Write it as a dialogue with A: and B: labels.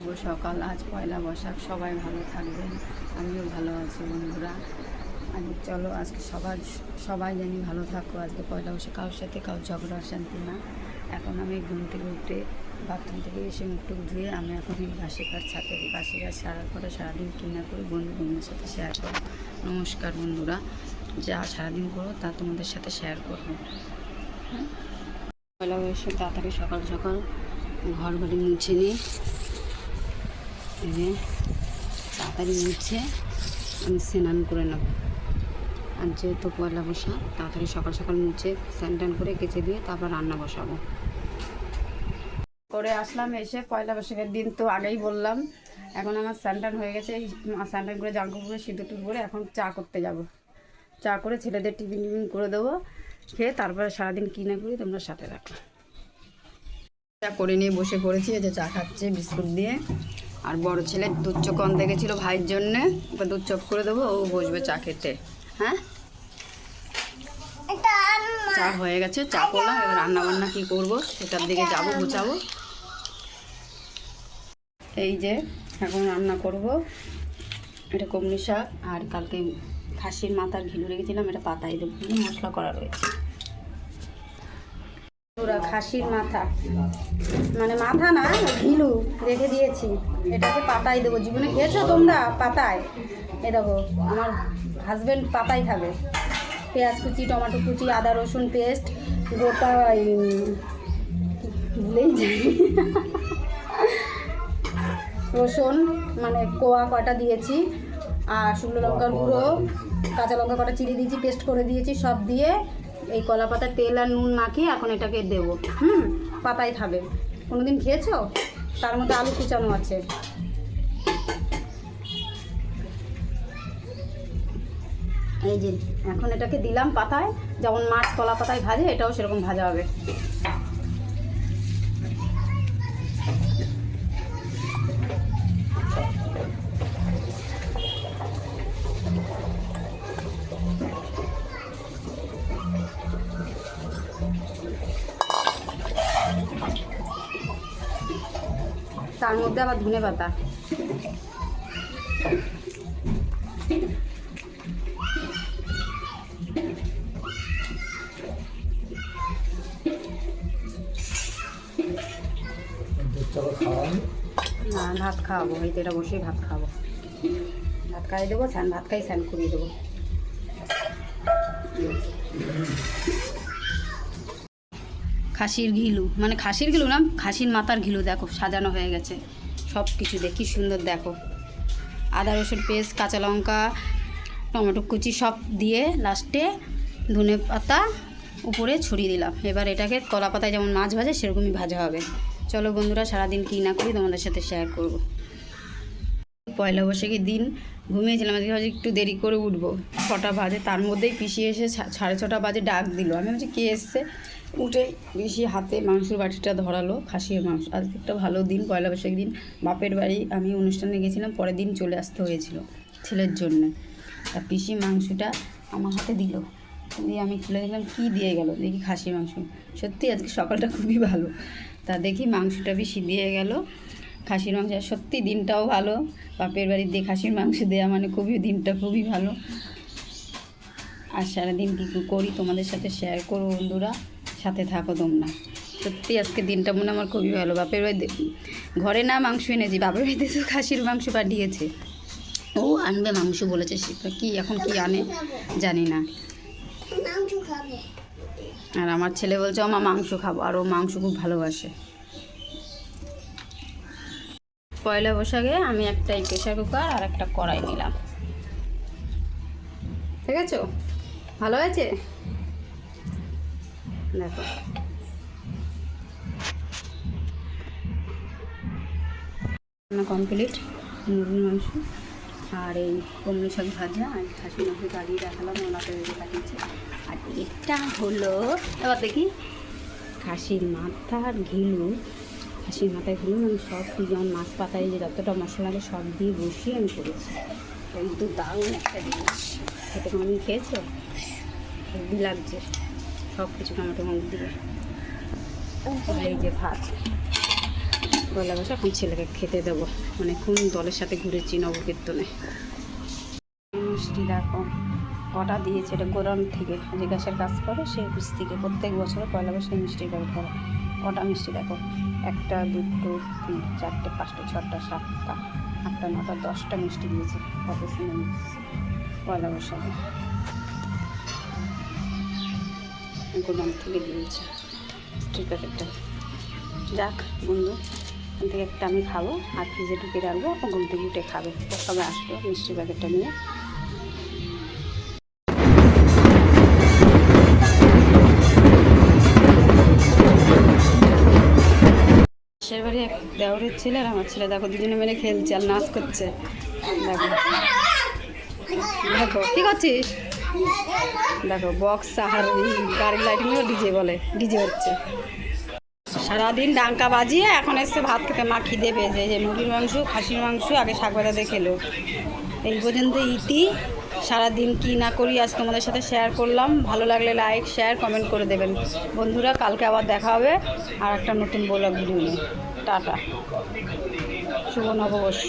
A: শুভ সকাল। আজ পয়লা বৈশাখ। সবাই ভালো থাকবেন, আমিও ভালো আছি বন্ধুরা। চলো আজকে সবাই জানি ভালো থাকো। আজকে পয়লা বৈশাখ, কারোর সাথে কারোর ঝগড়া শান্তি না। এখন আমি ঘুম থেকে উঠে বাথরুম থেকে এসে মুখটুক ধুয়ে আমি এখন এই বাসি কাজ ছাতে দিই। বাসি কাজ সারার পরে সারাদিন কী না করি বন্ধুদের সাথে শেয়ার করো। নমস্কার বন্ধুরা, যা সারাদিন করো তা তোমাদের সাথে শেয়ার করবো। হ্যাঁ, পয়লা বৈশাখ তাড়াতাড়ি সকাল সকাল ঘর বাড়ি মুছে নিই। তাড়াতাড়ি মুছে আমি স্নান করে নেব। আর যেহেতু পয়লা বৈশাখ, তাড়াতাড়ি সকাল সকাল মুছে স্নান টান করে কেচে দিয়ে তারপর রান্না বসাবো। করে আসলাম, এসে পয়লা বৈশাখের দিন তো আগেই বললাম। এখন আমার স্নান টান হয়ে গেছে, স্নান টান করে জাঙ্গু করে সিঁদুর টুর করে এখন চা করতে যাব। চা করে ছেলেদের টিফিন করে দেবো, খেয়ে তারপরে সারাদিন কী না করি তোমরা সাথে রাখো। চা করে নিয়ে বসে পড়েছি, এই যে চা খাচ্ছে বিস্কুট দিয়ে। আর বড় ছেলে দুধ চপ আনতে গেছিলো ভাইয়ের জন্যে, এবার দুধ চপ করে দেবো, ও বসবে চা খেতে। হ্যাঁ, চা হয়ে গেছে, চা করলাম। এবার রান্না বান্না কী করবো সেটার দিকে যাবো, গুছাবো। এই যে এখন রান্না করব, এটা কমলি শাক। আর কালকে খাসির মাথার ঘিলু রেখেছিলাম, এটা পাতায় দেবো, মশলা করা রয়েছে। পুরা খাসির মাথা, মানে মাথা না, ঘিলু রেখে দিয়েছি, এটাকে পাতায় দেবো। জীবনে খেয়েছো তোমরা পাতায়? এ দেখো, আমার হাজব্যান্ড পাতায় খাবে। পেঁয়াজ কুচি, টমেটো কুচি, আদা রসুন পেস্ট, গোটা ভুলেই যাই রসুন মানে কোয়া কটা দিয়েছি, আর শুকনো লঙ্কার গুঁড়ো, কাঁচা লঙ্কা কটা চিড়ে দিয়েছি, পেস্ট করে দিয়েছি। সব দিয়ে এই কলা পাতা তেল আর নুন মাখিয়ে এখন এটাকে দেবো। পাতায় খাবে। কোনোদিন খেয়েছো? তার মধ্যে আলু কুচানো আছে। এই যে এখন এটাকে দিলাম পাতায়, যেমন মাছ কলা পাতায় ভাজে, এটাও সেরকম ভাজা হবে। তার মধ্যে আবার ধনে পাতা। না, ভাত খাওয়াবো, হয়তো এটা বসেই ভাত খাবো। ভাত খাইয়ে দেবো, ভাত খাই স্নান করিয়ে দেবো। খাসির ঘিলু, মানে খাসির ঘিলু না, খাসির মাথার ঘিলু। দেখো সাজানো হয়ে গেছে সব কিছু, দেখি সুন্দর। দেখো আদা রসুন পেস্ট, কাঁচা লঙ্কা, টমেটো কুচি সব দিয়ে লাস্টে ধনে পাতা উপরে ছড়িয়ে দিলাম। এবার এটাকে কলা পাতায় যেমন মাছ ভাজে সেরকমই ভাজা হবে। চলো বন্ধুরা, সারাদিন কী না করি তোমাদের সাথে শেয়ার করব। পয়লা বৈশাখের দিন ঘুমিয়েছিলাম, আজকে ভাবছি একটু দেরি করে উঠবো, 6টা বাজে। তার মধ্যেই পিসি এসে 6:30 বাজে ডাক দিল। আমি ভাবছি কে এসছে, উঠে পিসি হাতে মাংসের বাটিটা ধরালো, খাসির মাংস। আজকে একটা ভালো দিন, পয়লা বৈশাখের দিন। বাপের বাড়ি আমি অনুষ্ঠানে গেছিলাম, পরের দিন চলে আসতে হয়েছিল ছেলের জন্য। আর পিসি মাংসটা আমার হাতে দিল, দিয়ে আমি খুলে দেখলাম কী দিয়ে গেল, দেখি খাসির মাংস। সত্যি আজকে সকালটা খুবই ভালো। তা দেখি মাংসটা বেশি দিয়ে গেল, খাসির মাংস। সত্যি দিনটাও ভালো, বাপের বাড়ির দিয়ে খাসির মাংস দেওয়া মানে দিনটা খুবই ভালো। আর সারাদিন কী করি তোমাদের সাথে শেয়ার করো বন্ধুরা, সাথে থাকো তোমরা। সত্যি আজকে দিনটা মনে আমার খুবই ভালো। বাপের বাড়ি ঘরে না মাংস এনেছি, বাপের বাড়িতে তো খাসির মাংস পাঠিয়েছে। ও আনবে মাংস বলেছে, সেটা কি এখন কি আনে জানি না। আর আমার ছেলে বলছে আমার মাংস খাবো, আর ও মাংস খুব ভালোবাসে। পয়লা বৈশাখে আমি একটা প্রেসার কুকার আর একটা কড়াই নিলাম। ঠিক আছে, ভালো হয়েছে দেখো। কমপ্লিট মুরগির মাংস আর এই কমলি শাক ভাজা আর খাসির মাংস গাড়িয়ে রাখলাম, ওনাকে রেখে পাঠিয়েছে। আর এটা হলো, এবার দেখি, খাসির মাথার ঘিলু। খাসির মাথায় ঘিলু আমি সব যেমন মাছ পাতায় যে যতটা মশলা লাগে সব দিয়ে বসিয়ে আমি করেছি। কিন্তু দারুণ একটা জিনিস, খেতে কোনোদিন খেয়েছো? হেভি লাগছে, সব কিছু টমেটো দিয়ে। এই যে ভাত, পয়লা বৈশাখ এখন ছেলেকে খেতে দেবো, মানে কোন দলের সাথে ঘুরেছি নবকীর্তনে। মিষ্টি দেখো কটা দিয়েছে, এটা গোডাউন থেকে যে গ্যাসের কাজ করে সে অফিস থেকে প্রত্যেক বছরে পয়লা বৈশাখে মিষ্টির প্যাকেট করে। কটা মিষ্টি দেখো, 1 2 3 4 5 6 7 8 9 10টা মিষ্টি দিয়েছে। কত সুন্দর মিষ্টি পয়লা বৈশাখে গোডাউন থেকে দিয়েছে মিষ্টির প্যাকেটটা। যাক বন্ধু, এখান থেকে একটা আমি খাবো আর ফ্রিজে ঢুকে রাখবো, ওগুলো থেকে উঠে খাবে। সবাই আসবো মিষ্টির প্যাকেটটা নিয়ে। সে বাড়ি এক দেওরের ছেলে আর আমার ছেলে দেখো দুজনে মিলে খেলছে আর নাচ করছে। দেখো দেখো কী করছিস, দেখো বক্স আর গাড়ির লাইটিংও ডিজে বলে, ডিজে হচ্ছে। সারাদিন ডাঙ্কা বাজিয়ে এখন এসছে ভাত খেতে, মা খিদে পেয়েছে। যে মুরগির মাংস, খাসির মাংস আগে শাক ভাজা দিয়ে খেলো। এই পর্যন্ত ইতি। সারাদিন কী না করি আজ তোমাদের সাথে শেয়ার করলাম। ভালো লাগলে লাইক শেয়ার কমেন্ট করে দেবেন বন্ধুরা। কালকে আবার দেখা হবে আর একটা নতুন ব্লগ ভিডিও নিয়ে। টাটা, শুভ নববর্ষ।